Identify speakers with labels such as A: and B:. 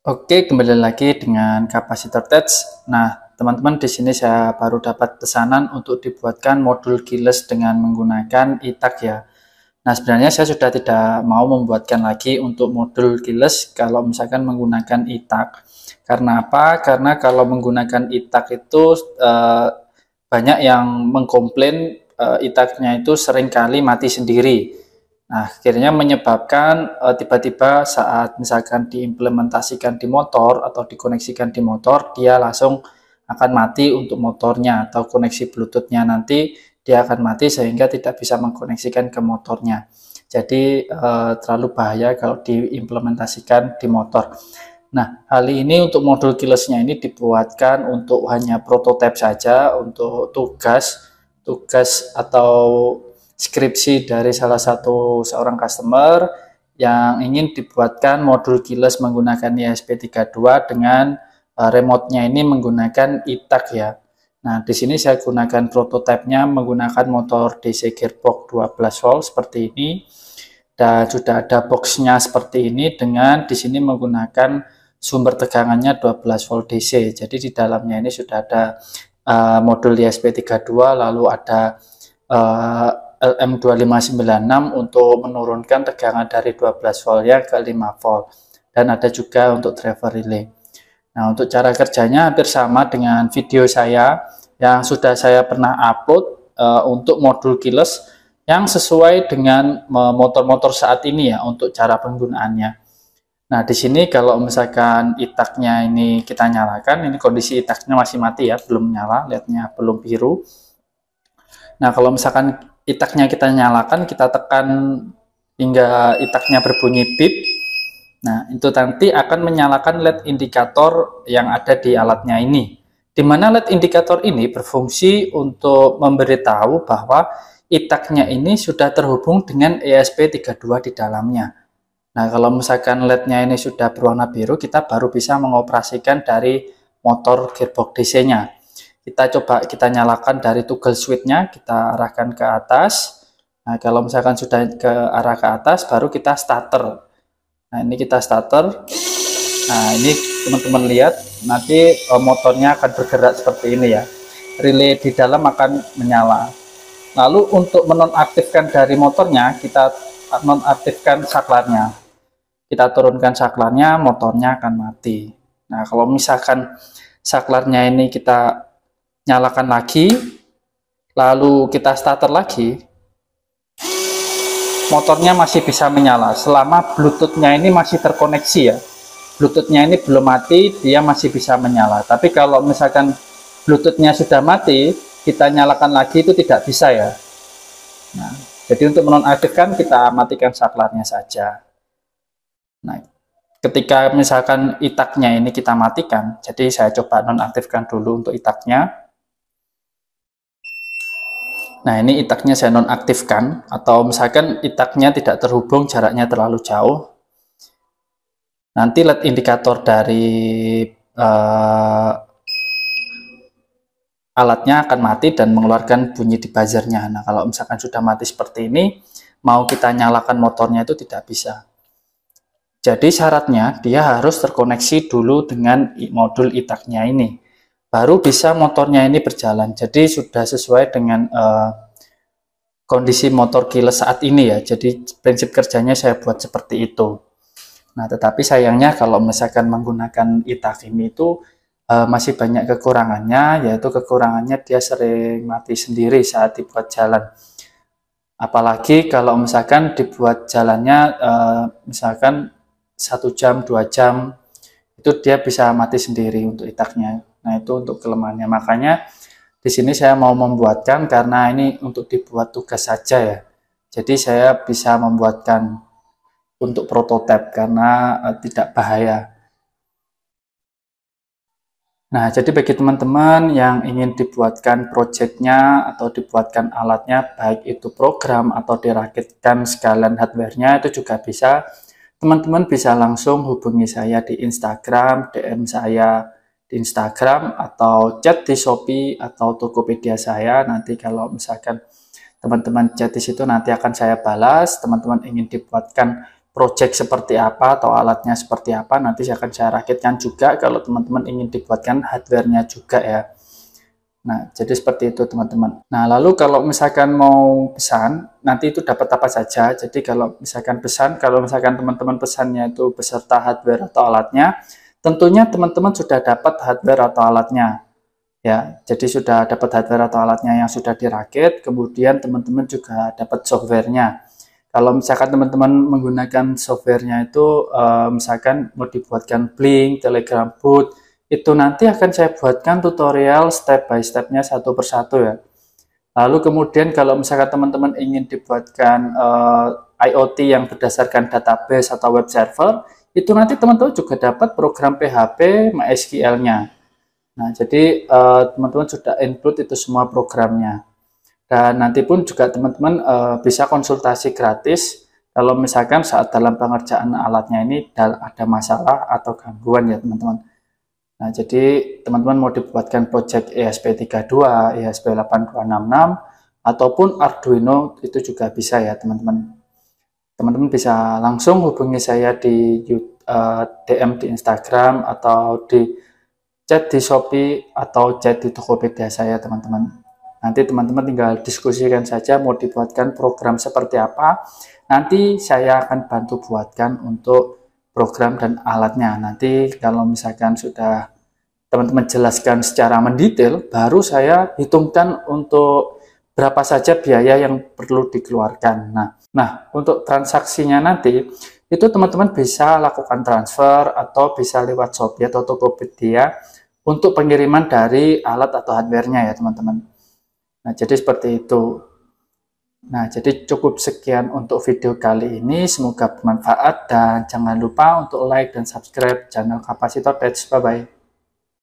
A: Oke, kembali lagi dengan kapasitor touch. Nah, teman-teman, di sini saya baru dapat pesanan untuk dibuatkan modul keyless dengan menggunakan e-tag ya. Nah, sebenarnya saya sudah tidak mau membuatkan lagi untuk modul keyless kalau misalkan menggunakan e-tag. Karena apa? Karena kalau menggunakan e-tag itu banyak yang mengkomplain e-tagnya itu seringkali mati sendiri. Nah, akhirnya menyebabkan tiba-tiba saat misalkan diimplementasikan di motor atau dikoneksikan di motor, dia langsung akan mati untuk motornya atau koneksi Bluetooth-nya nanti dia akan mati sehingga tidak bisa mengkoneksikan ke motornya. Jadi terlalu bahaya kalau diimplementasikan di motor. Nah, hal ini untuk modul keyless-nya ini dibuatkan untuk hanya prototipe saja, untuk tugas atau skripsi dari salah satu seorang customer yang ingin dibuatkan modul keyless menggunakan ESP32 dengan remote-nya ini menggunakan e-tag ya. Nah, di sini saya gunakan prototipenya menggunakan motor DC gearbox 12 volt seperti ini, dan sudah ada boxnya seperti ini dengan di sini menggunakan sumber tegangannya 12 volt DC. Jadi di dalamnya ini sudah ada modul ESP32, lalu ada LM2596 untuk menurunkan tegangan dari 12 volt ya ke 5 volt. Dan ada juga untuk driver relay. Nah, untuk cara kerjanya hampir sama dengan video saya yang sudah saya pernah upload untuk modul keyless yang sesuai dengan motor-motor saat ini ya untuk cara penggunaannya. Nah, di sini kalau misalkan e-tag-nya ini kita nyalakan, ini kondisi e-tag-nya masih mati ya, belum nyala, lihatnya belum biru. Nah, kalau misalkan e-tag-nya kita nyalakan, kita tekan hingga e-tag-nya berbunyi beep. Nah, itu nanti akan menyalakan LED indikator yang ada di alatnya ini. Di mana LED indikator ini berfungsi untuk memberitahu bahwa e-tag-nya ini sudah terhubung dengan ESP32 di dalamnya. Nah, kalau misalkan LED-nya ini sudah berwarna biru, kita baru bisa mengoperasikan dari motor gearbox DC-nya. Kita nyalakan dari toggle switch-nya, kita arahkan ke atas. Nah, kalau misalkan sudah ke arah ke atas, baru kita starter. Nah, ini kita starter. Nah, ini teman-teman lihat, nanti motornya akan bergerak seperti ini ya. Relay di dalam akan menyala. Lalu untuk menonaktifkan dari motornya, kita nonaktifkan saklarnya. Kita turunkan saklarnya, motornya akan mati. Nah, kalau misalkan saklarnya ini kita nyalakan lagi, lalu kita starter lagi, motornya masih bisa menyala selama Bluetooth-nya ini masih terkoneksi ya. Bluetooth-nya ini belum mati, dia masih bisa menyala. Tapi kalau misalkan Bluetooth-nya sudah mati, kita nyalakan lagi itu tidak bisa ya. Nah, jadi untuk menonaktifkan kita matikan saklarnya saja. Nah, ketika misalkan e-tag-nya ini kita matikan, jadi saya coba nonaktifkan dulu untuk e-tag-nya. Nah, ini e-tag-nya saya nonaktifkan, atau misalkan e-tag-nya tidak terhubung, jaraknya terlalu jauh. Nanti LED indikator dari alatnya akan mati dan mengeluarkan bunyi di buzzernya. Nah, kalau misalkan sudah mati seperti ini, mau kita nyalakan motornya itu tidak bisa. Jadi syaratnya dia harus terkoneksi dulu dengan modul e-tag-nya ini. Baru bisa motornya ini berjalan. Jadi sudah sesuai dengan kondisi motor keyless saat ini ya. Jadi prinsip kerjanya saya buat seperti itu. Nah, tetapi sayangnya kalau misalkan menggunakan e-tag ini itu masih banyak kekurangannya, yaitu kekurangannya dia sering mati sendiri saat dibuat jalan. Apalagi kalau misalkan dibuat jalannya misalkan 1 jam, 2 jam, itu dia bisa mati sendiri untuk e-tag-nya. Nah, itu untuk kelemahannya. Makanya di sini saya mau membuatkan karena ini untuk dibuat tugas saja ya. Jadi saya bisa membuatkan untuk prototipe karena tidak bahaya. Nah, jadi bagi teman-teman yang ingin dibuatkan projectnya atau dibuatkan alatnya, baik itu program atau dirakitkan sekalian hardware-nya, itu juga bisa. Teman-teman bisa langsung hubungi saya di Instagram, DM saya di Instagram, atau chat di Shopee atau Tokopedia saya. Nanti kalau misalkan teman-teman chat di situ nanti akan saya balas. Teman-teman ingin dibuatkan project seperti apa atau alatnya seperti apa, nanti akan saya rakitkan juga kalau teman-teman ingin dibuatkan hardware-nya juga ya. Nah, jadi seperti itu teman-teman. Nah, lalu kalau misalkan mau pesan, nanti itu dapat apa saja. Jadi kalau misalkan pesan, kalau misalkan teman-teman pesannya itu beserta hardware atau alatnya, tentunya teman-teman sudah dapat hardware atau alatnya. Ya, jadi sudah dapat hardware atau alatnya yang sudah dirakit, kemudian teman-teman juga dapat softwarenya. Kalau misalkan teman-teman menggunakan softwarenya itu, misalkan mau dibuatkan Blink, Telegram Bot, itu nanti akan saya buatkan tutorial step by stepnya satu persatu ya. Lalu kemudian kalau misalkan teman-teman ingin dibuatkan IoT yang berdasarkan database atau web server, itu nanti teman-teman juga dapat program PHP MySQL-nya. Nah, jadi teman-teman sudah include itu semua programnya. Dan nanti pun juga teman-teman bisa konsultasi gratis kalau misalkan saat dalam pengerjaan alatnya ini ada masalah atau gangguan ya teman-teman. Nah, jadi teman-teman mau dibuatkan project ESP32, ESP8266, ataupun Arduino itu juga bisa ya teman-teman. Teman-teman bisa langsung hubungi saya di DM di Instagram atau di chat di Shopee atau chat di Tokopedia saya teman-teman. Nanti teman-teman tinggal diskusikan saja mau dibuatkan program seperti apa. Nanti saya akan bantu buatkan untuk program dan alatnya. Nanti kalau misalkan sudah teman-teman jelaskan secara mendetail, baru saya hitungkan untuk berapa saja biaya yang perlu dikeluarkan. Nah, untuk transaksinya nanti, itu teman-teman bisa lakukan transfer atau bisa lewat Shopee atau Tokopedia untuk pengiriman dari alat atau hardware-nya ya teman-teman. Nah, jadi seperti itu. Nah, jadi cukup sekian untuk video kali ini. Semoga bermanfaat dan jangan lupa untuk like dan subscribe channel Kapasitor Tech. Bye-bye.